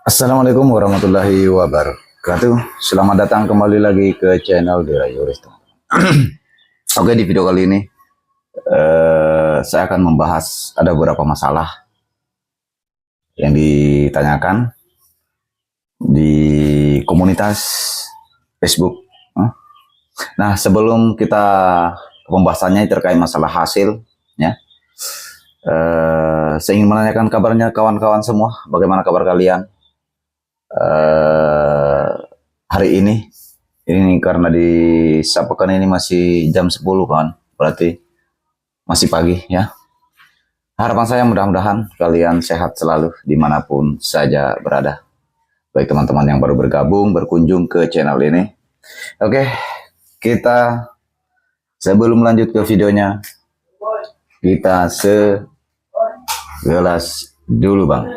Assalamualaikum warahmatullahi wabarakatuh. Selamat datang kembali lagi ke channel Dirayuris. Oke, di video kali ini saya akan membahas ada beberapa masalah yang ditanyakan di komunitas Facebook. Nah, sebelum kita pembahasannya terkait masalah hasil, ya, saya ingin menanyakan kabarnya kawan-kawan semua. Bagaimana kabar kalian? Hari ini karena di Sapekan ini masih jam 10 kan, berarti masih pagi ya. Harapan saya mudah-mudahan kalian sehat selalu dimanapun saja berada. Baik teman-teman yang baru bergabung, berkunjung ke channel ini. Oke, kita sebelum lanjut ke videonya, kita segelas dulu bang.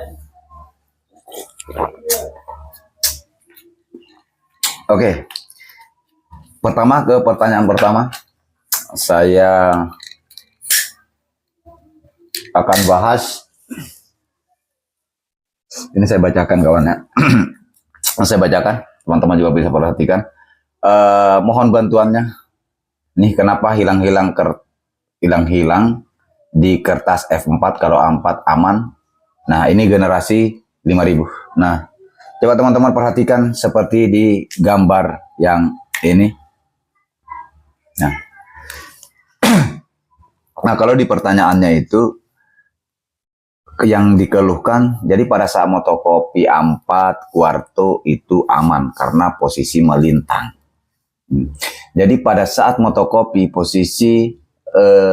Oke, pertama ke pertanyaan pertama, saya akan bahas. Ini saya bacakan kawannya. Saya bacakan, teman-teman juga bisa perhatikan. Mohon bantuannya. Nih kenapa hilang-hilang di kertas F4 kalau A4 aman. Nah ini generasi 5000. Nah coba teman-teman perhatikan seperti di gambar yang ini. Nah kalau di pertanyaannya itu yang dikeluhkan, jadi pada saat motokopi A4 kuarto itu aman karena posisi melintang. Jadi pada saat motokopi posisi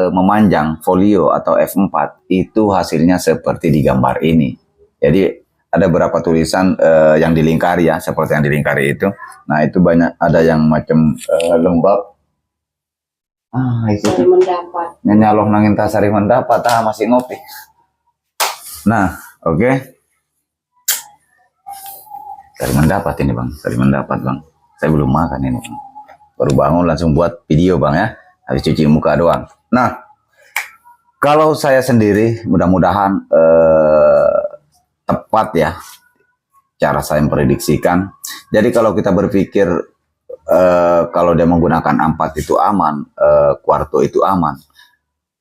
memanjang folio atau F4 itu hasilnya seperti di gambar ini. Jadi ada beberapa tulisan yang dilingkari ya, seperti yang dilingkari itu. Nah itu banyak, ada yang macam lembab. Itu mendapat. Nyaloh nangin tasari mendapat, masih ngopi. Nah, oke. Sari mendapat ini bang, sari mendapat bang. Saya belum makan ini bang. Baru bangun langsung buat video bang ya. Habis cuci muka doang. Nah, kalau saya sendiri mudah-mudahan tepat ya cara saya memprediksikan. Jadi kalau kita berpikir kalau dia menggunakan A4 itu aman, kuarto itu aman.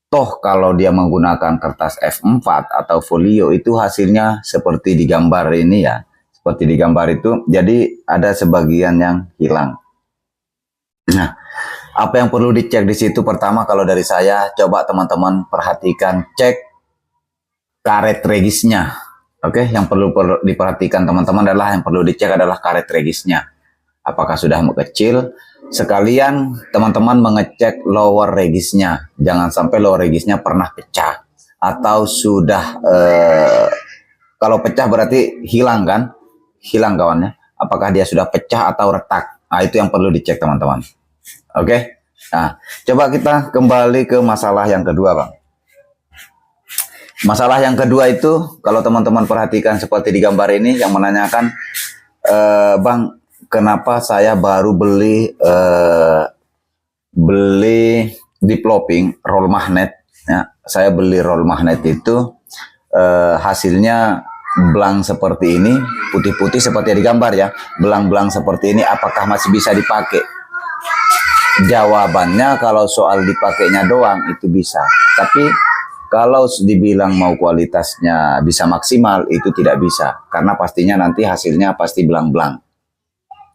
Toh kalau dia menggunakan kertas F4 atau folio itu hasilnya seperti di gambar ini ya. Seperti di gambar itu, jadi ada sebagian yang hilang. Nah, apa yang perlu dicek di situ? Pertama kalau dari saya, coba teman-teman perhatikan, cek karet regisnya. Oke, yang perlu diperhatikan teman-teman adalah yang perlu dicek adalah karet regisnya. Apakah sudah mengecil? Sekalian teman-teman mengecek lower regisnya. Jangan sampai lower regisnya pernah pecah. Atau sudah, kalau pecah berarti hilang kan? Hilang kawannya. Apakah dia sudah pecah atau retak? Nah itu yang perlu dicek teman-teman. Oke. Nah coba kita kembali ke masalah yang kedua bang. Masalah yang kedua itu kalau teman-teman perhatikan seperti di gambar ini yang menanyakan, bang kenapa saya baru beli developing roll magnet ya. Saya beli roll magnet itu hasilnya belang seperti ini, putih-putih seperti di gambar ya, belang-belang seperti ini, apakah masih bisa dipakai? Jawabannya kalau soal dipakainya doang itu bisa, tapi kalau dibilang mau kualitasnya bisa maksimal itu tidak bisa, karena pastinya nanti hasilnya pasti belang-belang.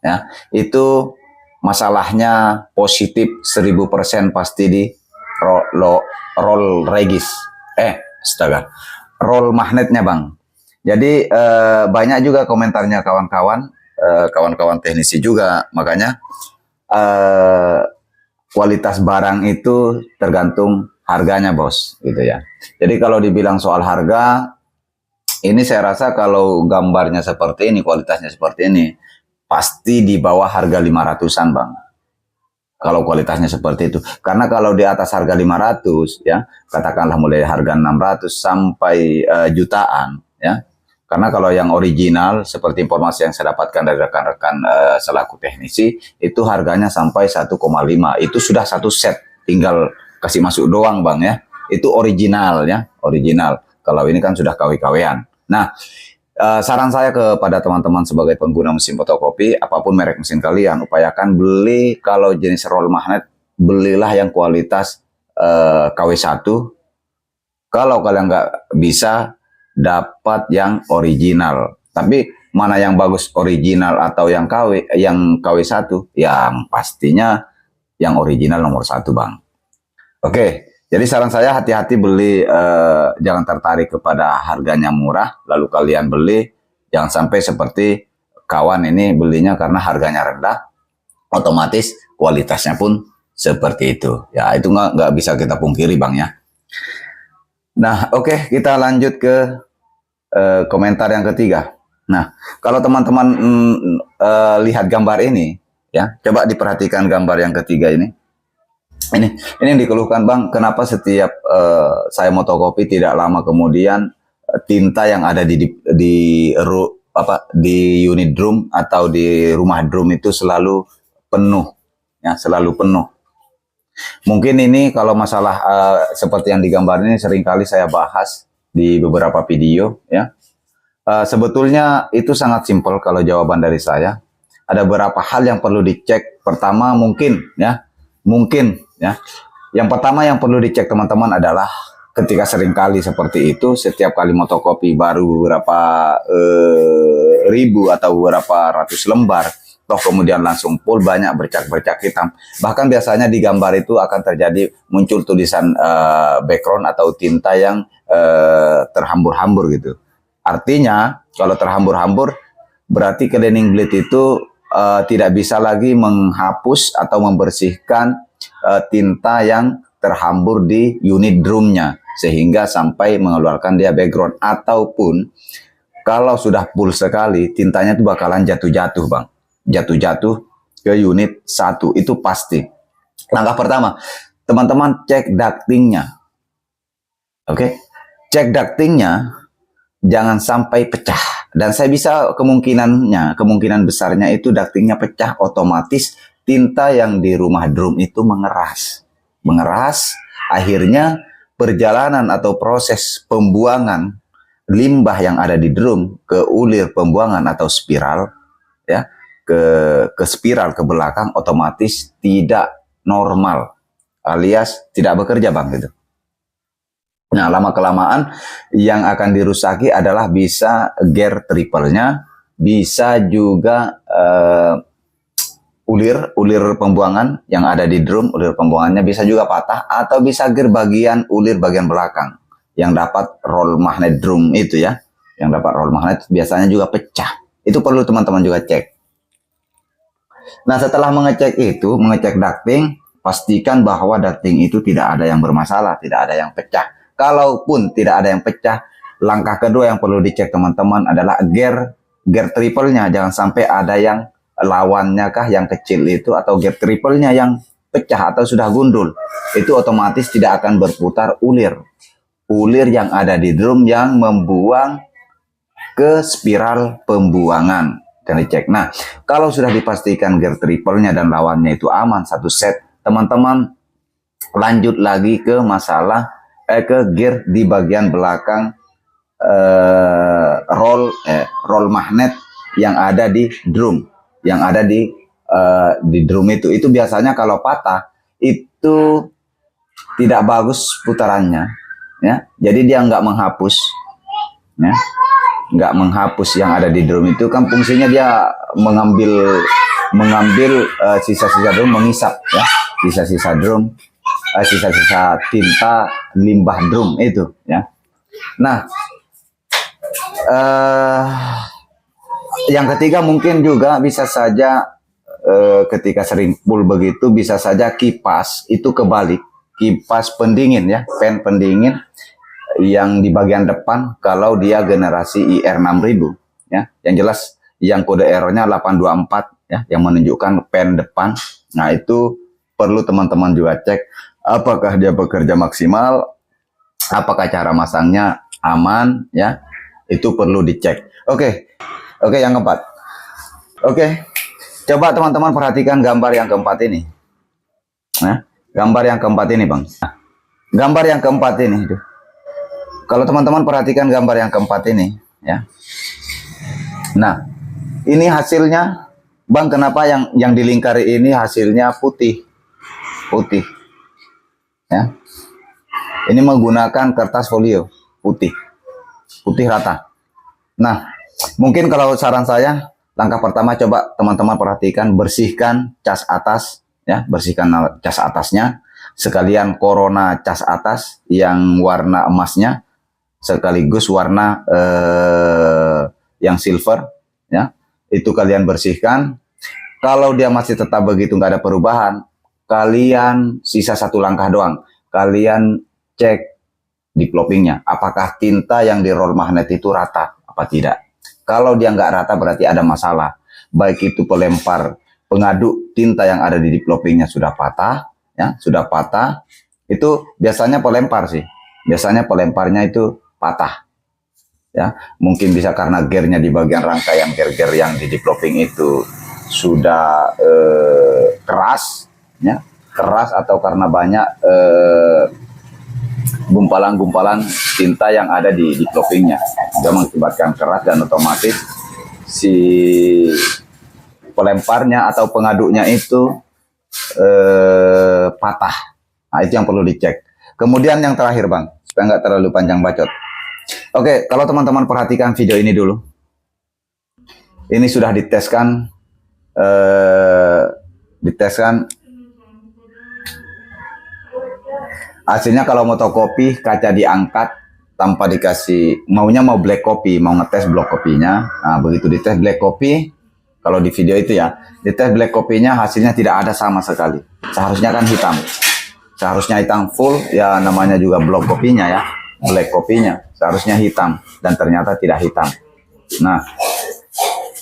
Ya, itu masalahnya positif 1000% pasti di roll regis. Astaga, roll magnetnya bang. Jadi banyak juga komentarnya kawan-kawan teknisi juga, makanya kualitas barang itu tergantung harganya bos, gitu ya. Jadi kalau dibilang soal harga, ini saya rasa kalau gambarnya seperti ini, kualitasnya seperti ini, pasti di bawah harga 500-an bang. Kalau kualitasnya seperti itu. Karena kalau di atas harga 500 ya, katakanlah mulai harga 600 sampai jutaan ya. Karena kalau yang original seperti informasi yang saya dapatkan dari rekan-rekan selaku teknisi itu harganya sampai 1,5. Itu sudah satu set, tinggal kasih masuk doang bang ya. itu original ya, original. Kalau ini kan sudah KW-KWan. Nah, saran saya kepada teman-teman sebagai pengguna mesin fotokopi, apapun merek mesin kalian, upayakan beli kalau jenis roll magnet, belilah yang kualitas KW1. Kalau kalian nggak bisa, dapat yang original. Tapi mana yang bagus, original atau yang KW1? Yang pastinya yang original nomor 1, Bang. Oke, jadi saran saya hati-hati beli, jangan tertarik kepada harganya murah, lalu kalian beli, jangan sampai seperti kawan ini belinya karena harganya rendah, otomatis kualitasnya pun seperti itu. Ya, itu nggak bisa kita pungkiri, Bang ya. Nah, oke, kita lanjut ke komentar yang ketiga. Nah, kalau teman-teman lihat gambar ini, ya, coba diperhatikan gambar yang ketiga ini. Ini yang dikeluhkan, Bang, kenapa setiap saya motokopi tidak lama kemudian tinta yang ada di unit drum atau di rumah drum itu selalu penuh, ya, selalu penuh. Mungkin ini kalau masalah seperti yang digambar ini seringkali saya bahas di beberapa video ya. Sebetulnya itu sangat simpel kalau jawaban dari saya. Ada beberapa hal yang perlu dicek. Pertama mungkin ya. Yang pertama yang perlu dicek teman-teman adalah ketika seringkali seperti itu, setiap kali motokopi baru berapa ribu atau berapa ratus lembar, toh kemudian langsung full banyak bercak-bercak hitam. Bahkan biasanya di gambar itu akan terjadi muncul tulisan background atau tinta yang terhambur-hambur gitu. Artinya kalau terhambur-hambur berarti cleaning blade itu tidak bisa lagi menghapus atau membersihkan tinta yang terhambur di unit drumnya sehingga sampai mengeluarkan dia background, ataupun kalau sudah full sekali tintanya itu bakalan jatuh-jatuh, Bang. Jatuh-jatuh ke unit 1 itu pasti. Langkah pertama, teman-teman cek ductingnya. Oke, cek ductingnya jangan sampai pecah. Dan saya bisa kemungkinan besarnya itu ductingnya pecah, otomatis tinta yang di rumah drum itu mengeras, akhirnya perjalanan atau proses pembuangan limbah yang ada di drum ke ulir pembuangan atau spiral ya, ke spiral ke belakang otomatis tidak normal alias tidak bekerja, Bang, gitu. Nah, lama-kelamaan yang akan dirusaki adalah bisa gear triple-nya, bisa juga ulir pembuangan yang ada di drum, ulir pembuangannya bisa juga patah, atau bisa gear ulir bagian belakang yang dapat roll magnet drum itu ya, yang dapat roll magnet biasanya juga pecah. Itu perlu teman-teman juga cek. Nah, setelah mengecek ducting, pastikan bahwa ducting itu tidak ada yang bermasalah, tidak ada yang pecah. Kalaupun tidak ada yang pecah, langkah kedua yang perlu dicek teman-teman adalah gear triple-nya. Jangan sampai ada yang lawannya kah yang kecil itu, atau gear triple-nya yang pecah atau sudah gundul. Itu otomatis tidak akan berputar ulir yang ada di drum yang membuang ke spiral pembuangan. Dan dicek. Nah, kalau sudah dipastikan gear triple-nya dan lawannya itu aman satu set, teman-teman lanjut lagi ke masalah ke gear di bagian belakang roll magnet yang ada di drum, di drum itu biasanya kalau patah itu tidak bagus putarannya ya. Jadi dia nggak menghapus ya, nggak menghapus yang ada di drum itu kan, fungsinya dia mengambil sisa-sisa drum, mengisap ya, sisa-sisa drum, sisa-sisa tinta limbah drum itu ya. Nah, yang ketiga mungkin juga bisa saja ketika sering full begitu, bisa saja kipas itu kebalik, kipas pendingin ya, fan pendingin yang di bagian depan kalau dia generasi IR6000 ya, yang jelas yang kode errornya 824 ya, yang menunjukkan fan depan. Nah, itu perlu teman-teman juga cek apakah dia bekerja maksimal, apakah cara masangnya aman ya, itu perlu dicek. Oke, yang keempat. Oke, coba teman-teman perhatikan gambar yang keempat ini. Nah, gambar yang keempat ini, Bang. Gambar yang keempat ini, kalau teman-teman perhatikan gambar yang keempat ini, ya. Nah, ini hasilnya, Bang, kenapa yang dilingkari ini hasilnya putih, ya. Ini menggunakan kertas folio putih rata. Nah, mungkin kalau saran saya, langkah pertama coba teman-teman perhatikan, bersihkan cas atas, ya, bersihkan cas atasnya, sekalian corona cas atas yang warna emasnya, sekaligus warna yang silver, ya, itu kalian bersihkan. Kalau dia masih tetap begitu, nggak ada perubahan, kalian sisa satu langkah doang, kalian cek diplopingnya, apakah tinta yang di roll magnet itu rata apa tidak. Kalau dia nggak rata berarti ada masalah, baik itu pelempar pengaduk tinta yang ada di diplopingnya sudah patah, ya, sudah patah, itu biasanya pelempar sih, biasanya pelemparnya itu patah, ya. Mungkin bisa karena gearnya di bagian rangkaian gear yang di diploping itu sudah keras, ya, keras, atau karena banyak gumpalan-gumpalan tinta yang ada di diplopingnya, sudah mengakibatkan keras, dan otomatis si pelemparnya atau pengaduknya itu patah. Nah, itu yang perlu dicek. Kemudian yang terakhir, Bang, supaya nggak terlalu panjang bacot. Oke, kalau teman-teman perhatikan video ini dulu, ini sudah diteskan, hasilnya kalau motokopi kaca diangkat tanpa dikasih, maunya mau black copy, mau ngetes black kopinya. Nah, begitu dites black copy, kalau di video itu ya, dites black copy-nya hasilnya tidak ada sama sekali. Seharusnya kan hitam, seharusnya hitam full, ya namanya juga black kopinya ya, black kopinya seharusnya hitam, dan ternyata tidak hitam. Nah,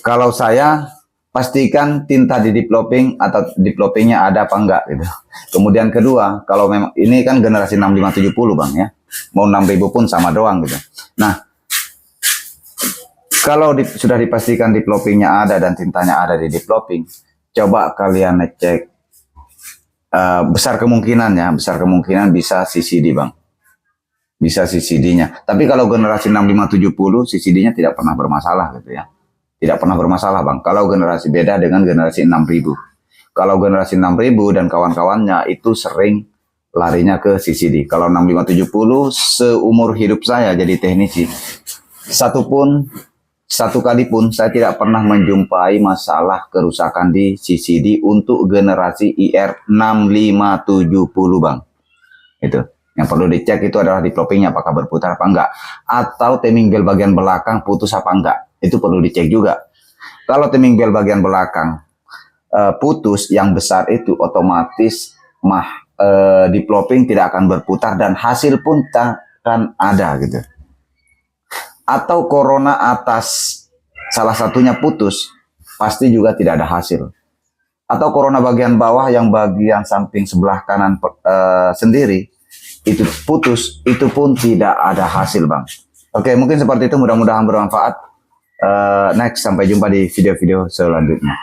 kalau saya pastikan tinta di diploping atau diplopingnya ada apa enggak gitu. Kemudian kedua, kalau memang ini kan generasi 6570, Bang, ya, mau 6000 pun sama doang gitu. Nah, kalau sudah dipastikan diplopingnya ada dan tintanya ada di diploping, coba kalian ngecek, besar kemungkinan bisa CCD, Bang, bisa CCD-nya. Tapi kalau generasi 6570 CCD-nya tidak pernah bermasalah gitu ya. Tidak pernah bermasalah, Bang. Kalau generasi beda dengan generasi 6000. Kalau generasi 6000 dan kawan-kawannya itu sering larinya ke CCD. Kalau 6570 seumur hidup saya jadi teknisi, satu kali pun saya tidak pernah menjumpai masalah kerusakan di CCD untuk generasi IR 6570, Bang. Itu. Yang perlu dicek itu adalah diplopingnya apakah berputar apa enggak, atau timing bel bagian belakang putus apa enggak. Itu perlu dicek juga. Kalau timing bel bagian belakang putus yang besar itu, otomatis diploping tidak akan berputar dan hasil pun tak akan ada gitu. Atau corona atas salah satunya putus, pasti juga tidak ada hasil. Atau corona bagian bawah yang bagian samping sebelah kanan sendiri itu putus, itu pun tidak ada hasil, Bang. Oke, mungkin seperti itu, mudah-mudahan bermanfaat. Next, sampai jumpa di video-video selanjutnya.